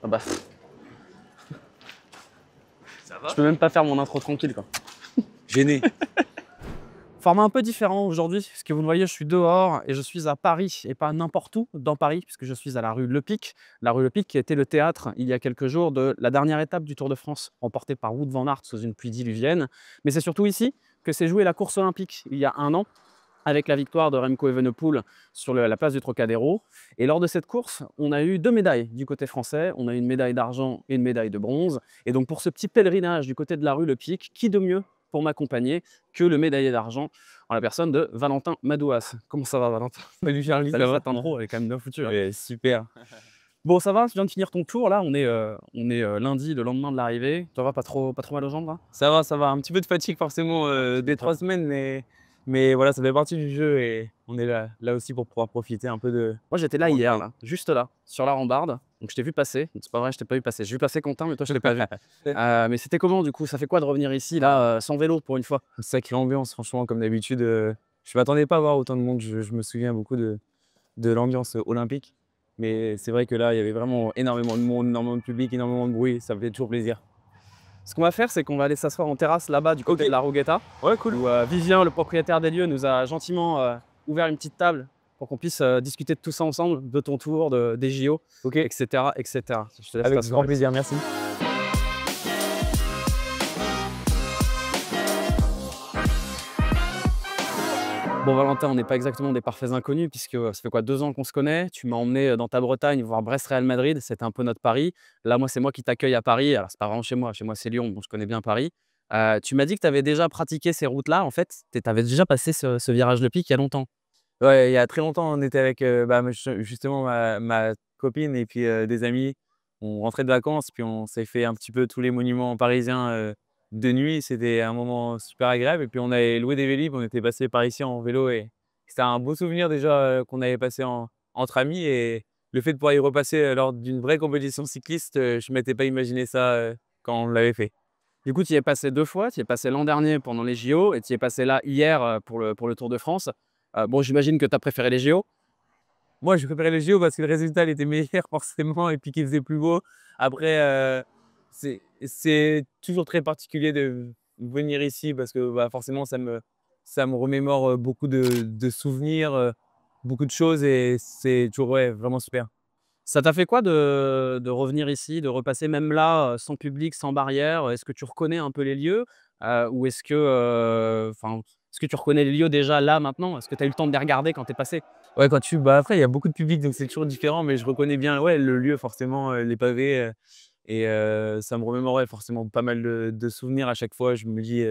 Ah bah, Ça je va? peux même pas faire mon intro tranquille, quoi. Gêné. Format un peu différent aujourd'hui, parce que vous le voyez, je suis dehors et je suis à Paris et pas n'importe où dans Paris, puisque je suis à la rue Lepic. La rue Lepic qui était le théâtre, il y a quelques jours, de la dernière étape du Tour de France, remportée par Wout van Aert sous une pluie diluvienne. Mais c'est surtout ici que s'est jouée la course olympique, il y a un an, avec la victoire de Remco Evenepoel sur la place du Trocadéro. Et lors de cette course, on a eu 2 médailles du côté français. On a eu une médaille d'argent et une médaille de bronze. Et donc pour ce petit pèlerinage du côté de la rue Le Pic, qui de mieux pour m'accompagner que le médaillé d'argent en la personne de Valentin Madouas. Comment ça va, Valentin? Salut Charlie, Salut, ça va? cette intro, elle est quand même bien foutue, hein. Ouais, super. Bon, ça va, tu viens de finir ton tour là, on est lundi, le lendemain de l'arrivée. Ça va, pas trop mal aux jambes là? Ça va. Un petit peu de fatigue forcément des 3 semaines, mais voilà, ça fait partie du jeu et on est là aussi pour pouvoir profiter un peu de Moi, j'étais là bon hier, travail. là, juste là, sur la rambarde. Donc, je t'ai vu passer. C'est pas vrai, je t'ai pas vu passer. J'ai vu passer Quentin, mais toi, je t'ai pas vu. Mais c'était comment, du coup? Ça fait quoi de revenir ici, là, sans vélo, pour une fois? Sacrée ambiance franchement comme d'habitude, je m'attendais pas à voir autant de monde. Je me souviens beaucoup de l'ambiance olympique, mais c'est vrai que là, il y avait vraiment énormément de monde, énormément de public, énormément de bruit, ça fait toujours plaisir. Ce qu'on va faire, c'est qu'on va aller s'asseoir en terrasse là-bas, du côté OK, de la Roguetta, ouais cool. où Vivien, le propriétaire des lieux, nous a gentiment ouvert une petite table pour qu'on puisse discuter de tout ça ensemble, de ton tour, des JO, OK, etc., etc. Je te laisse avec t'asseoir grand ici. plaisir, merci. Bon, Valentin, on n'est pas exactement des parfaits inconnus puisque ça fait quoi, 2 ans qu'on se connaît. Tu m'as emmené dans ta Bretagne voir Brest-Real Madrid, c'était un peu notre Paris. Là, moi, c'est moi qui t'accueille à Paris. Alors, c'est pas vraiment chez moi c'est Lyon, bon, je connais bien Paris. Tu m'as dit que tu avais déjà pratiqué ces routes-là. En fait, tu avais déjà passé ce virage Le Pic il y a longtemps. Ouais, il y a très longtemps, on était avec, bah, justement ma copine et puis, des amis. On rentrait de vacances, puis on s'est fait un petit peu tous les monuments parisiens, de nuit. C'était un moment super agréable et puis on avait loué des Vélib, on était passé par ici en vélo et c'était un beau souvenir déjà, qu'on avait passé entre amis et le fait de pouvoir y repasser, lors d'une vraie compétition cycliste, je m'étais pas imaginé ça, quand on l'avait fait. Du coup, tu y es passé 2 fois. Tu y es passé l'an dernier pendant les JO et tu y es passé là hier pour le Tour de France. Bon, j'imagine que tu as préféré les JO. Moi, je préférais les JO parce que le résultat, il était meilleur forcément et puis qu'il faisait plus beau. Après, c'est toujours très particulier de venir ici parce que, bah, forcément, ça me remémore, beaucoup de souvenirs, beaucoup de choses et c'est toujours, ouais, vraiment super. Ça t'a fait quoi de revenir ici, de repasser même là, sans public, sans barrière? Est-ce que tu reconnais un peu les lieux? Ou est-ce que, est-ce que tu reconnais les lieux déjà là, maintenant? Est-ce que tu as eu le temps de les regarder quand tu es passé? Ouais, bah, après, il y a beaucoup de public donc c'est toujours différent mais je reconnais bien, ouais, le lieu forcément, les pavés, et ça me remémore, ouais, forcément pas mal de souvenirs à chaque fois. Je me dis,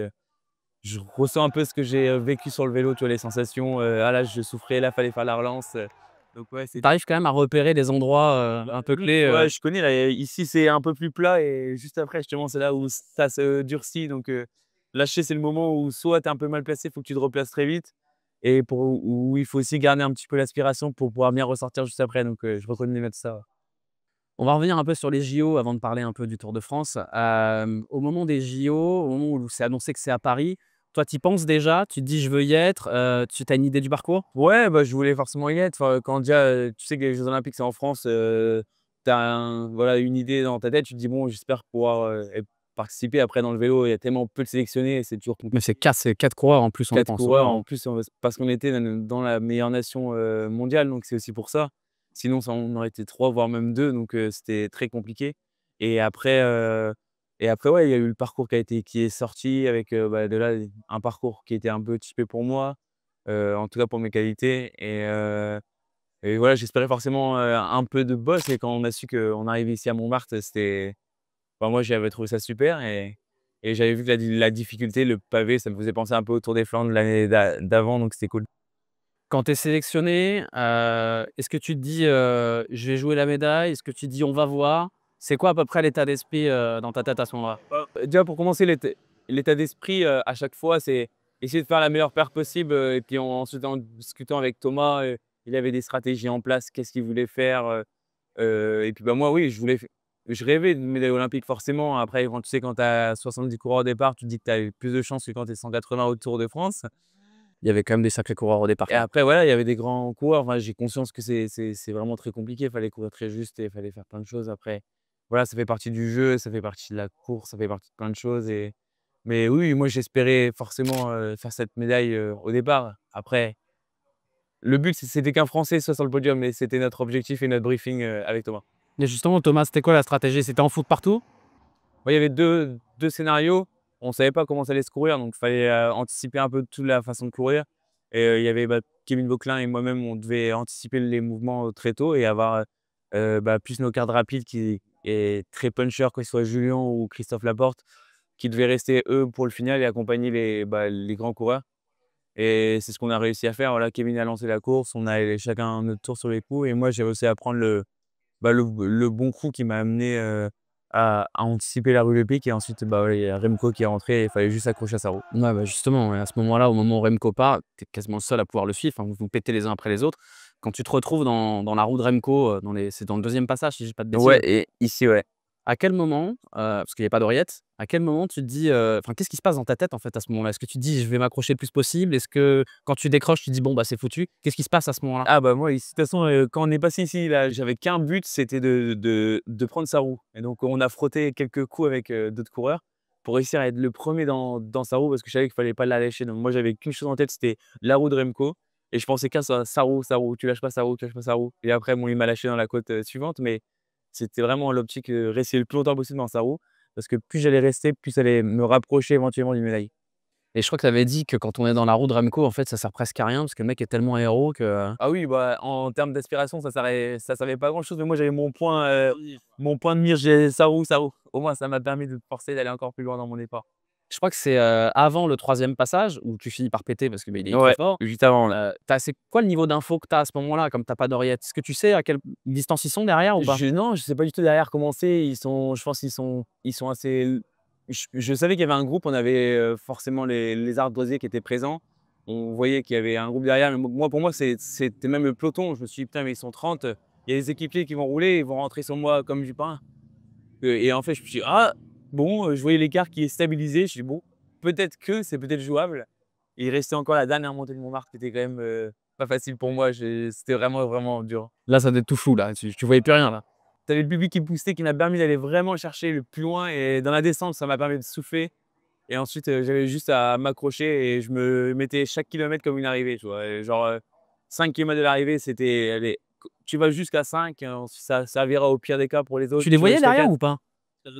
je ressens un peu ce que j'ai, vécu sur le vélo, tu vois? Les sensations, ah là, je souffrais, là, fallait faire la relance, donc ouais, c'est Tu arrives quand même à repérer des endroits, un peu clés, ouais, je connais là, ici, c'est un peu plus plat et juste après, justement, c'est là où ça se durcit donc là, je sais, c'est le moment où soit tu es un peu mal placé, il faut que tu te replaces très vite et où il faut aussi garder un petit peu l'aspiration pour pouvoir bien ressortir juste après donc je reconnais bien tout ça, ouais. On va revenir un peu sur les JO avant de parler un peu du Tour de France. Au moment des JO, au moment où c'est annoncé que c'est à Paris, toi, tu y penses déjà? Tu te dis: «Je veux y être», tu as une idée du parcours? Ouais, bah, je voulais forcément y être. Enfin, quand déjà, tu sais que les jeux olympiques, c'est en France, tu as voilà, une idée dans ta tête, tu te dis: «Bon, j'espère pouvoir, participer». Après dans le vélo, il y a tellement peu de sélectionnés, c'est toujours Mais compliqué. c'est 4 coureurs en plus, on 4 pense, ouais, coureurs hein. en plus, parce qu'on était dans la meilleure nation, mondiale, donc c'est aussi pour ça. Sinon, ça on aurait été 3 voire même 2 donc c'était très compliqué et après, ouais, il y a eu le parcours qui est sorti avec, bah, de là, un parcours qui était un peu typé pour moi, en tout cas pour mes qualités et voilà, j'espérais forcément, un peu de boss et quand on a su qu'on arrivait ici à Montmartre, c'était enfin moi, j'avais trouvé ça super et j'avais vu que la difficulté, le pavé, ça me faisait penser un peu au Tour des Flandres l'année d'avant, donc c'était cool. Quand tu es sélectionné, est-ce que tu te dis, «Je vais jouer la médaille»? Est-ce que tu te dis: «On va voir»? C'est quoi à peu près l'état d'esprit, dans ta tête à ce moment-là? Déjà pour commencer, l'état d'esprit, à chaque fois, c'est essayer de faire la meilleure paire possible, et puis ensuite en discutant avec Thomas, il avait des stratégies en place, qu'est-ce qu'il voulait faire, et puis, bah, moi, oui, je rêvais de médaille olympique forcément. Après, quand tu sais, quand tu as 70 coureurs au départ, tu te dis que tu as plus de chances que quand tu es 180 au Tour de France. Il y avait quand même des sacrés coureurs au départ, Et quand même. après, voilà, il y avait des grands coureurs. Enfin, j'ai conscience que c'est vraiment très compliqué. Il fallait courir très juste et il fallait faire plein de choses après. voilà, ça fait partie du jeu, ça fait partie de la course, ça fait partie de plein de choses mais oui, moi j'espérais forcément, faire cette médaille, au départ. Après, le but c'était qu'un Français soit sur le podium et c'était notre objectif et notre briefing, avec Thomas. Et justement, Thomas, c'était quoi la stratégie? C'était en foot partout? Ouais, il y avait deux scénarios. On savait pas comment ça allait se courir, donc il fallait, anticiper un peu toute la façon de courir et il y avait, Kevin Vauquelin et moi-même, on devait anticiper les mouvements, très tôt et avoir, plus nos cartes rapides qui est très puncher, que ce soit Julien ou Christophe Laporte, qui devaient rester eux pour le final et accompagner les grands coureurs et c'est ce qu'on a réussi à faire. Voilà, Kevin a lancé la course, on a allé chacun notre tour sur les coups et moi j'ai réussi à prendre le bon coup qui m'a amené, à anticiper la rue Le Pic et ensuite, ouais, il y a Remco qui est rentré et il fallait juste accrocher à sa roue. Ouais, bah, justement, ouais, à ce moment-là, au moment où Remco part, tu es quasiment le seul à pouvoir le suivre. Enfin, vous vous pétez les uns après les autres. Quand tu te retrouves dans la roue de Remco, c'est dans le deuxième passage, si je dis pas de Ouais bêtises. et ici, ouais. À quel moment, parce qu'il y a pas d'oreillette, à quel moment tu te dis, enfin, qu'est-ce qui se passe dans ta tête, en fait, à ce moment-là? Est-ce que tu te dis: «Je vais m'accrocher le plus possible»? Est-ce que quand tu décroches, tu te dis: «Bon, bah, c'est foutu»? Qu'est-ce qui se passe à ce moment-là? Ah moi ici, de toute façon, quand on est passé ici, là, j'avais qu'un but, c'était de prendre sa roue et donc on a frotté quelques coups avec, d'autres coureurs pour réussir à être le premier dans sa roue parce que je savais qu'il fallait pas la lâcher. Donc moi, j'avais qu'une chose en tête, c'était la roue de Remco et je pensais qu'à ça: sa roue, tu lâches pas sa roue, tu lâches pas sa roue» et après bon, il m'a lâché dans la côte, suivante mais c'était vraiment l'optique, rester le plus longtemps possible dans sa roue parce que plus j'allais rester, plus ça allait me rapprocher éventuellement d'une médaille. Et je crois que tu avais dit que quand on est dans la roue de Remco, en fait, ça sert presque à rien parce que le mec est tellement héros que, Ah oui, en termes d'aspiration, ça servait pas à grand chose, mais moi j'avais mon point de mire, j'ai sa roue, sa roue. Au moins ça m'a permis de me forcer d'aller encore plus loin dans mon départ. je crois que c'est, avant le troisième passage où tu finis par péter parce que, il est trop Ouais, fort. juste avant là. C'est quoi le niveau d'info que tu as à ce moment-là, comme tu as pas d'oreillette? Est-ce que tu sais à quelle distance ils sont derrière ou pas? Non, je sais pas du tout derrière comment c'est, je pense qu'ils sont assez je savais qu'il y avait un groupe, on avait, forcément les ardoisiers qui étaient présents. On voyait qu'il y avait un groupe derrière, mais moi pour moi c'était même le peloton. Je me suis dit: «Putain mais ils sont 30, il y a des équipiers qui vont rouler, ils vont rentrer sur moi comme du pain». Et en fait, je me suis dit: «Ah bon», je voyais l'écart qui est stabilisé, je dis: «Bon, peut-être que c'est peut-être jouable». Et il restait encore la dernière montée de Montmartre qui était quand même, pas facile pour moi, c'était vraiment, vraiment dur. Là, ça devait être tout flou là, tu voyais plus rien là? Tu avais le public qui poussait, qui m'a permis d'aller vraiment chercher le plus loin et dans la descente, ça m'a permis de souffler et ensuite, j'avais juste à m'accrocher et je me mettais chaque kilomètre comme une arrivée, tu vois? Et genre, 5 kilomètres de l'arrivée, c'était allez, tu vas jusqu'à 5, ça servira au pire des cas pour les Tu autres, les tu vas voyais jusqu'à derrière 4. ou pas?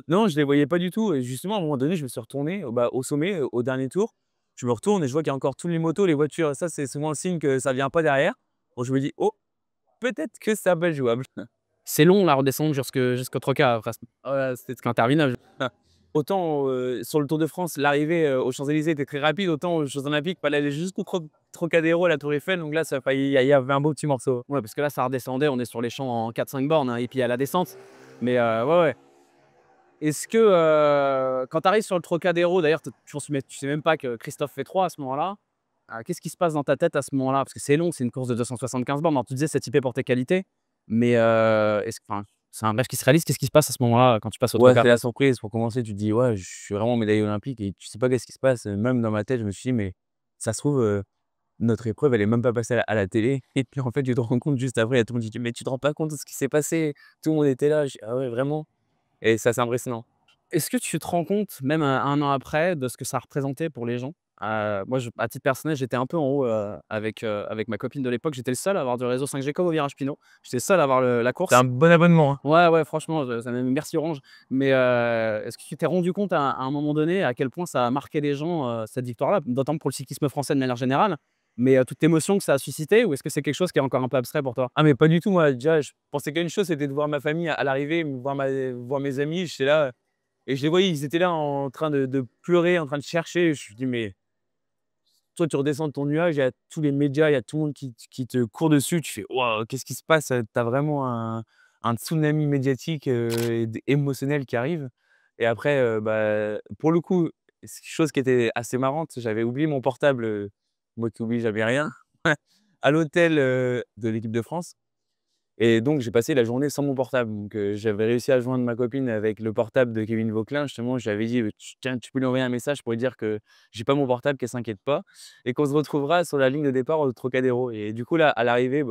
Non, je les voyais pas du tout et justement, à un moment donné, je me suis retourné, au sommet, au dernier tour. Je me retourne et je vois qu'il y a encore tous les motos, les voitures. Ça, c'est souvent le signe que ça vient pas derrière. Donc je me dis: «Oh, peut-être que ça peut être jouable». C'est long la redescente jusqu'au Trocas presque. Voilà, c'était C'est interminable. autant, sur le Tour de France, l'arrivée, aux Champs-Élysées était très rapide, autant aux Jeux Olympiques, fallait aller jusqu'au Trocadéro, à la Tour Eiffel. Donc là, ça a failli il y avait un beau petit morceau. Ouais, parce que là, ça redescendait, on est sur les champs en 4-5 bornes, hein, et puis à la descente. Mais ouais, ouais. Est-ce que, quand tu arrives sur le Trocadéro, d'ailleurs, tu sais même pas que Christophe fait 3 à ce moment-là. Qu'est-ce qui se passe dans ta tête à ce moment-là? Parce que c'est long, c'est une course de 275 bornes. Alors tu disais c'est typé pour tes qualités, mais est-ce que enfin, c'est un rêve qui se réalise? Qu'est-ce qui se passe à ce moment-là, quand tu passes au Ouais, Troca? c'est la surprise. Pour commencer, tu te dis: «Ouais, je suis vraiment médaillé olympique» et tu sais pas qu'est-ce qui se passe. Même dans ma tête, je me suis dit: «Mais ça se trouve, notre épreuve, elle est même pas passée à la télé» et puis en fait, tu te rends compte juste après, il y a tout le monde qui dit: «Mais tu te rends pas compte de ce qui s'est passé? Tout le monde était là». Je dis: «Ah ouais, vraiment?» Et ça, c'est impressionnant. Est-ce que tu te rends compte, même un an après, de ce que ça représentait pour les gens? Moi, à titre personnel, j'étais un peu en haut, avec ma copine de l'époque. J'étais le seul à avoir du réseau 5G comme au virage Pinot. J'étais le seul à avoir la C'est un course. bon abonnement, hein. Ouais, ouais, franchement, ça m'a merci Orange. Mais, est-ce que tu t'es rendu compte à un moment donné à quel point ça a marqué les gens, cette victoire-là? D'autant pour le cyclisme français de manière générale, mais, toute l'émotion que ça a suscité ou est-ce que c'est quelque chose qui est encore un peu abstrait pour toi? Ah mais pas du tout, moi, déjà, je pensais qu'à une chose, c'était de voir ma famille à l'arrivée, voir mes amis. J'étais là et je les voyais, ils étaient là en train de pleurer, en train de chercher. Je me dis: «Mais toi, tu redescends de ton nuage, il y a tous les médias, il y a tout le monde qui te court dessus». Tu fais: «Waouh, qu'est-ce qui se passe?» Tu as vraiment un tsunami médiatique, et émotionnel qui arrive et après, pour le coup, c'est chose qui était assez marrante, j'avais oublié mon portable, moi qui oublie jamais rien, à l'hôtel, de l'équipe de France. Et donc j'ai passé la journée sans mon portable. Donc j'avais réussi à joindre ma copine avec le portable de Kevin Vauquelin. Justement, je lui avais dit: Tiens, tu peux lui envoyer un message pour lui dire que j'ai pas mon portable, qu'elle s'inquiète pas et qu'on se retrouvera sur la ligne de départ au Trocadéro». Et du coup là, à l'arrivée,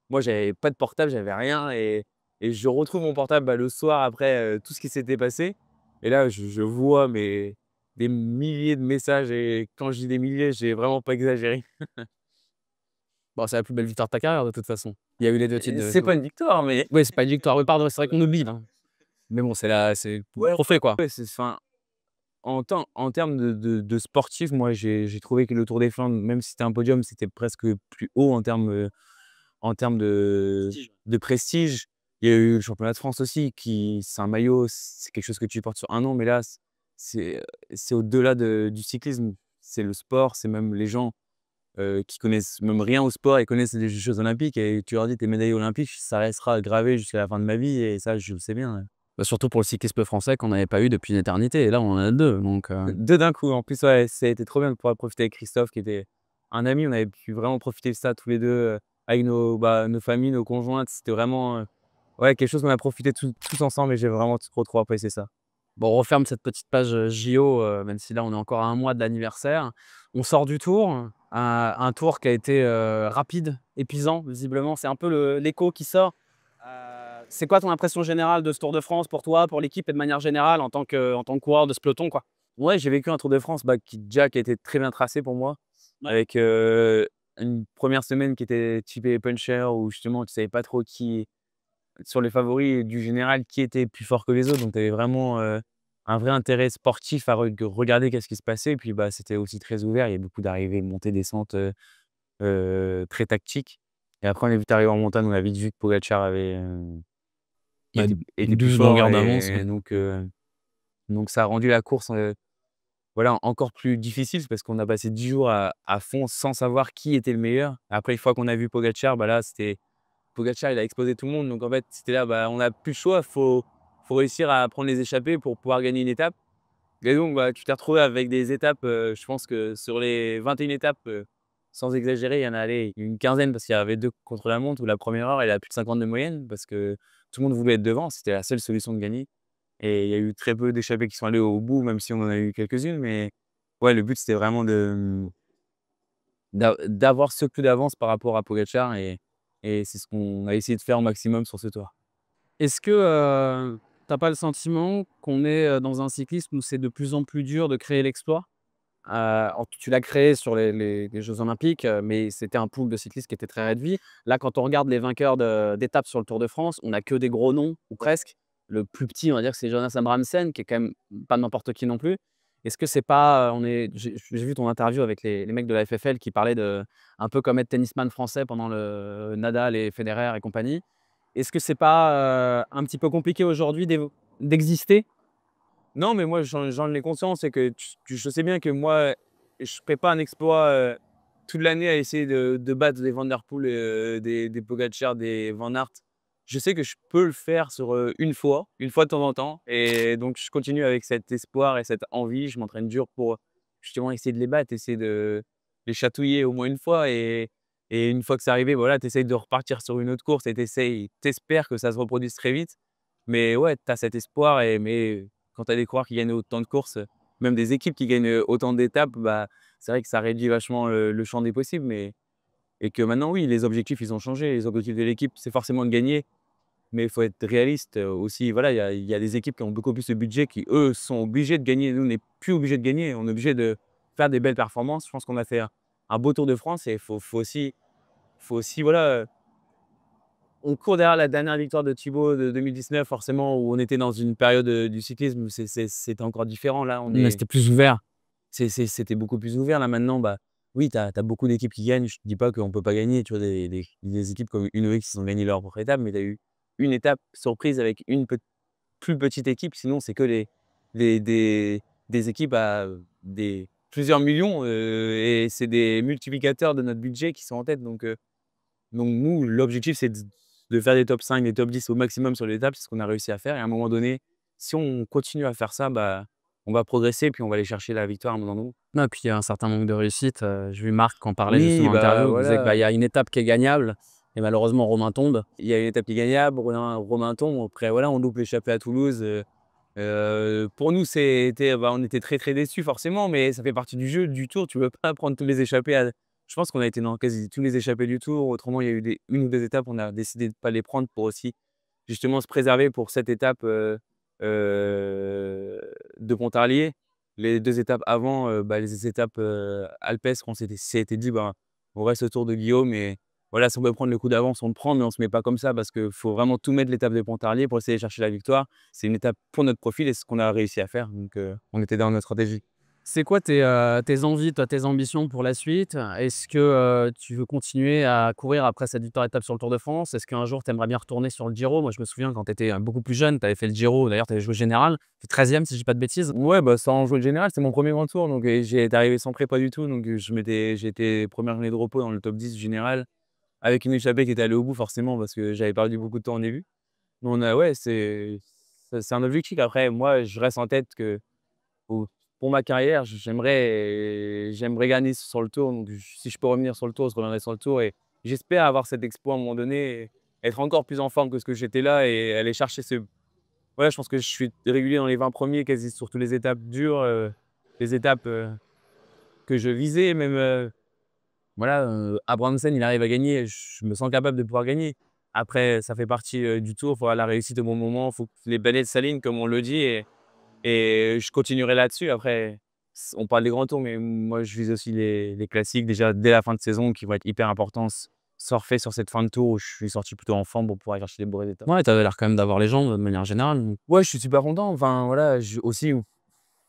moi j'avais pas de portable, j'avais rien et et je retrouve mon portable, bah, le soir après, tout ce qui s'était passé et là, je vois mais des milliers de messages et quand je dis des milliers, j'ai vraiment pas exagéré. Bon, c'est la plus belle victoire de ta carrière de toute façon. Il y a eu les 2 titres de C'est pas une victoire, mais oui, c'est pas une victoire, oui, pardon, c'est vrai qu'on oublie, hein. Mais bon, c'est le ouais, trophée, quoi. ouais, c'est enfin, en termes de sportif, moi, j'ai trouvé que le Tour des Flandres, même si c'était un podium, c'était presque plus haut en termes Prestige. de prestige. Il y a eu le championnat de France aussi qui c'est un maillot, c'est quelque chose que tu portes sur un an, mais là, c'est, c'est au-delà du cyclisme. C'est le sport, c'est même les gens, qui connaissent même rien au sport et connaissent les Jeux olympiques et tu leur dis: «Tu es médaillé olympique», ça restera gravé jusqu'à la fin de ma vie et ça, je le sais bien, ouais. Bah, surtout pour le cyclisme français qu'on n'avait pas eu depuis une éternité et là, on en a 2 donc 2 d'un coup, en plus, ouais, ça a été trop bien de pouvoir profiter avec Christophe qui était un ami. On avait pu vraiment profiter de ça tous les 2 avec nos familles, nos conjointes. C'était vraiment, ouais, quelque chose qu'on a profité tous ensemble et j'ai vraiment trop apprécié ça. bon, on referme cette petite page, JO, même si là, on est encore à 1 mois de l'anniversaire. On sort du tour, un tour qui a été, rapide, épuisant visiblement. C'est un peu l'écho qui sort. C'est quoi ton impression générale de ce Tour de France pour toi, pour l'équipe et de manière générale en tant que coureur de ce peloton, quoi? Ouais, j'ai vécu un Tour de France, bah, qui a été très bien tracé pour moi Ouais. avec, une première semaine qui était typée puncher où justement tu savais pas trop qui sur les favoris du général, qui était plus fort que les autres. Donc tu avais vraiment, un vrai intérêt sportif à regarder qu'est-ce qui se passait et puis, bah, c'était aussi très ouvert. Il y a beaucoup d'arrivées, montées, descentes, très tactiques et après on est vite arrivé en montagne, on a vite vu que Pogacar avait, Bah, était plus 12 fort longueurs d'avance, et donc ça a rendu la course, voilà, encore plus difficile parce qu'on a passé 10 jours à fond sans savoir qui était le meilleur. Après, une fois qu'on a vu Pogacar, bah, là, c'était Pogacar, il a explosé tout le monde. Donc en fait, c'était là, bah, on n'a plus le choix, faut réussir à prendre les échappées pour pouvoir gagner une étape. Et donc, bah, tu t'es retrouvé avec des étapes, je pense que sur les 21 étapes, sans exagérer, il y en a, allez, une quinzaine parce qu'il y avait 2 contre la montre où la première heure, elle a plus de 50 de moyenne parce que tout le monde voulait être devant. C'était la seule solution de gagner. Et il y a eu très peu d'échappées qui sont allées au bout, même si on en a eu quelques-unes. Mais ouais, le but, c'était vraiment d'avoir ce peu d'avance par rapport à Pogacar et c'est ce qu'on a essayé de faire au maximum sur ce tour. Est-ce que, tu pas le sentiment qu'on est, dans un cyclisme où c'est de plus en plus dur de créer l'exploit? Tu l'as créé sur les jeux olympiques, mais c'était un pool de cyclistes qui était très réduit. Là, quand on regarde les vainqueurs d'étapes sur le Tour de France, on a que des gros noms ou presque. Le plus petit, on va dire que c'est Jonas Abrahamsen, qui est quand même pas n'importe qui non plus. Est-ce que c'est pas, j'ai vu ton interview avec les mecs de la FFL qui parlaient de un peu comme être tennisman français pendant le Nadal et Federer et compagnie. Est-ce que c'est pas, un petit peu compliqué aujourd'hui d'exister? Non, mais moi, j'en ai conscience, c'est que je sais bien que moi, je ne ferai pas un exploit, toute l'année à essayer de battre des Van der Poel, des Pogacar, des Van Aert. Je sais que je peux le faire sur, une fois de temps en temps et donc je continue avec cet espoir et cette envie. Je m'entraîne dur pour, justement essayer de les battre, essayer de les chatouiller au moins une fois et une fois que c'est arrivé, voilà, tu essayes de repartir sur une autre course et tu espères que ça se reproduise très vite. Mais ouais, tu as cet espoir mais quand tu as des coureurs qui gagnent autant de courses, même des équipes qui gagnent, autant d'étapes, bah, c'est vrai que ça réduit vachement, le champ des possibles, mais et que maintenant, oui, les objectifs, ils ont changé. Les objectifs de l'équipe, c'est forcément de gagner, mais il faut être réaliste, aussi. Voilà, il y a des équipes qui ont beaucoup plus de budget, qui, eux, sont obligés de gagner. Nous, on n'est plus obligés de gagner, on est obligés de faire des belles performances. Je pense qu'on a fait un beau Tour de France et il faut aussi, voilà, on court derrière la dernière victoire de Thibaut de 2019 forcément, où on était dans une période, du cyclisme où c'était encore différent. Là, on Mais est c'était plus ouvert. c'était beaucoup plus ouvert. Là, maintenant, bah, oui, tu as beaucoup d'équipes qui gagnent. Je ne dis pas qu'on ne peut pas gagner. Tu vois, des équipes comme UNOX qui ont gagné leur propre étape, mais tu as eu une étape surprise avec une plus petite équipe. Sinon, c'est que les des équipes à, des plusieurs millions, et c'est des multiplicateurs de notre budget qui sont en tête. Donc nous, l'objectif, c'est de faire des top 5, des top 10 au maximum sur l'étape. C'est ce qu'on a réussi à faire et à un moment donné, si on continue à faire ça, bah, on va progresser puis on va aller chercher la victoire à un moment donné. Non, et puis il y a un certain manque de réussite, j'ai vu Marc en parlait Oui, justement en bah, interview, il disait que, bah, voilà, il y a une étape qui est gagnable et malheureusement Romain tombe. il y a une étape qui est gagnable, Romain tombe. Après voilà, on loupe l'échappée à Toulouse, pour nous, bah, on était très déçus forcément, mais ça fait partie du jeu, du tour. Tu peux pas prendre tous les échappées à je pense qu'on a été dans quasi tous les échappées du tour. Autrement, il y a eu une ou 2 étapes, on a décidé de pas les prendre pour aussi justement se préserver pour cette étape, de Pontarlier. Les 2 étapes avant, les étapes, alpestres, on s'était dit: «Ben, on reste autour de Guillaume et voilà, si on peut prendre le coup d'avance, on le prend, mais on se met pas comme ça parce qu'il faut vraiment tout mettre l'étape de Pontarlier pour essayer de chercher la victoire». C'est une étape pour notre profil et c'est ce qu'on a réussi à faire, donc on était dans notre stratégie. C'est quoi tes envies, toi, tes ambitions pour la suite? Est-ce que, tu veux continuer à courir après cette victoire étape sur le Tour de France? Est-ce qu'un jour tu aimerais bien retourner sur le Giro? Moi, je me souviens quand tu étais, beaucoup plus jeune, tu avais fait le Giro, d'ailleurs tu avais joué général, tu 13e si je dis pas de bêtises. Ouais, bah, sans jouer le général, c'est mon premier grand tour, donc j'ai été arrivé sans prépa du tout, donc j'étais 1re journée de repos dans le top 10 du général, avec une échappée qui était allée au bout forcément parce que j'avais perdu beaucoup de temps au début. Mais on a ouais, c'est un objectif. Après moi, je reste en tête que Pour pour ma carrière, j'aimerais gagner sur le Tour, donc si je peux revenir sur le Tour, je reviendrai sur le Tour et j'espère avoir cet exploit à un moment donné et être encore plus en forme que ce que j'étais là et aller chercher ce ouais, je pense que je suis régulier dans les 20 premiers quasi sur toutes les étapes dures, les étapes, que je visais même, voilà, Abrahamsen, il arrive à gagner, je me sens capable de pouvoir gagner. Après, ça fait partie, du Tour, il faut avoir la réussite au bon moment, il faut que les planètes s'alignent comme on le dit et je continuerai là-dessus. Après, on parle des grands tours, mais moi, je vise aussi les classiques déjà dès la fin de saison qui vont être hyper importants. Surfer sur cette fin de tour où je suis sorti plutôt en forme pour pouvoir aller chercher des beaux résultats. Ouais, tu avais l'air quand même d'avoir les jambes de manière générale, donc Ouais, je suis super content. Enfin, voilà, aussi,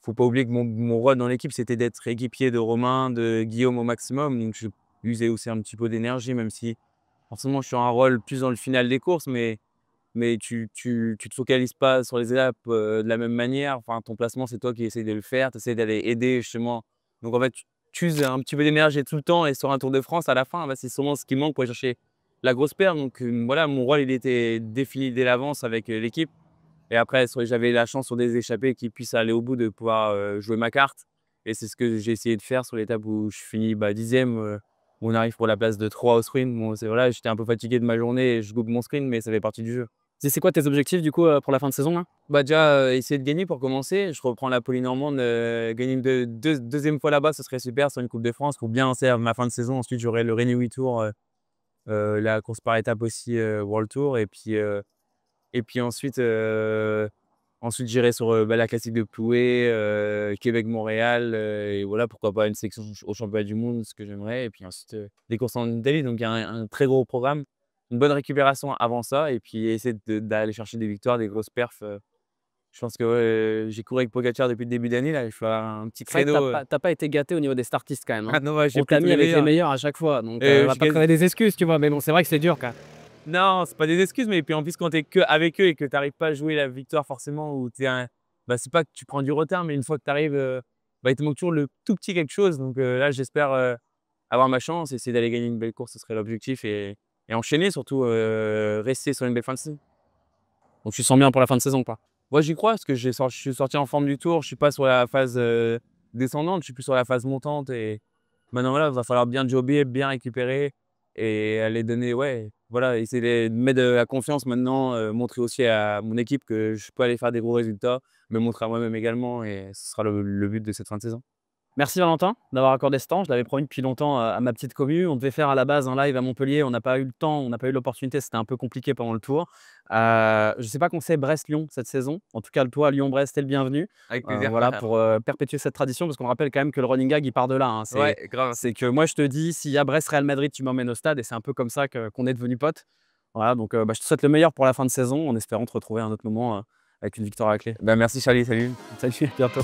faut pas oublier que mon rôle dans l'équipe, c'était d'être équipier de Romain, de Guillaume au maximum. Donc, je usais aussi un petit peu d'énergie, même si forcément, je suis un rôle plus dans le final des courses, mais tu te focalises pas sur les étapes, de la même manière. Enfin, ton placement, c'est toi qui essayes de le faire. Tu essaies d'aller aider justement. Donc en fait, tu uses un petit peu d'énergie tout le temps et sur un Tour de France, à la fin, bah, c'est sûrement ce qui manque pour aller chercher la grosse paire. Donc voilà, mon rôle, il était défini dès l'avance avec, l'équipe et après j'avais la chance sur des échappées qui puissent aller au bout de pouvoir, jouer ma carte et c'est ce que j'ai essayé de faire sur l'étape où je finis, 10e, où on arrive pour la place de 3 au sprint. Bon, c'est voilà, j'étais un peu fatigué de ma journée et je loupe mon sprint, mais ça fait partie du jeu. c'est quoi tes objectifs du coup, pour la fin de saison là? Bah, déjà, essayer de gagner pour commencer. Je reprends la Polynormande, gagner une 2e fois là-bas, ce serait super sur une coupe de France pour bien faire ma fin de saison. Ensuite, j'aurai le Renewi Tour, la course par étapes aussi, World Tour et puis ensuite j'irai sur, la classique de Ploué, Québec-Montréal, et voilà, pourquoi pas une sélection au championnat du monde, ce que j'aimerais et puis ensuite, des courses en Italie. Donc il y a un très gros programme, une bonne récupération avant ça et puis essayer d'aller chercher des victoires, des grosses perfs, je pense que, ouais, j'ai couru avec Pogacar depuis le début d'année là, il faut avoir un petit C'est vrai que créneau, tu pas été gâté au niveau des startistes quand même, hein? ah non, ouais, j'ai On pris t'a tous mis les avec les meilleurs. meilleurs à chaque fois, donc on va Je pas gagne trouver des excuses, tu vois? Mais bon, c'est vrai que c'est dur quand même. non, c'est pas des excuses, mais puis en plus quand tu es qu'avec eux et que tu arrives pas à jouer la victoire forcément ou tu es un c'est pas que tu prends du retard, mais une fois que tu arrives, il te manque toujours le tout petit quelque chose. Donc là j'espère, avoir ma chance, essayer d'aller gagner une belle course, ce serait l'objectif et enchaîner surtout, rester sur une belle fin de saison. Donc tu sens bien pour la fin de saison, quoi? Moi j'y crois parce que je suis sorti en forme du Tour, je suis pas sur la phase, descendante, je suis plus sur la phase montante et maintenant voilà, il va falloir bien jobber, bien récupérer et aller donner ouais, voilà, essayer de mettre de la confiance maintenant, montrer aussi à mon équipe que je peux aller faire des gros résultats, me montrer à moi-même également et ce sera le but de cette fin de saison. Merci Valentin d'avoir accordé ce temps. Je l'avais promis depuis longtemps, à ma petite commu. On devait faire à la base un live à Montpellier. On n'a pas eu le temps, on n'a pas eu l'opportunité. C'était un peu compliqué pendant le tour. Je ne sais pas quand c'est Brest-Lyon cette saison. En tout cas, toi, Lyon-Brest, tu es le bienvenu. Avec plaisir. Voilà, pour, perpétuer cette tradition parce qu'on rappelle quand même que le running gag, il part de là, hein. Ouais, grave. C'est que moi, je te dis, s'il y a Brest-Real Madrid, tu m'emmènes au stade et c'est un peu comme ça qu'on est devenus potes. Voilà, donc je te souhaite le meilleur pour la fin de saison en espérant te retrouver à un autre moment, avec une victoire à la clé. Merci Charlie, salut. Salut, à bientôt.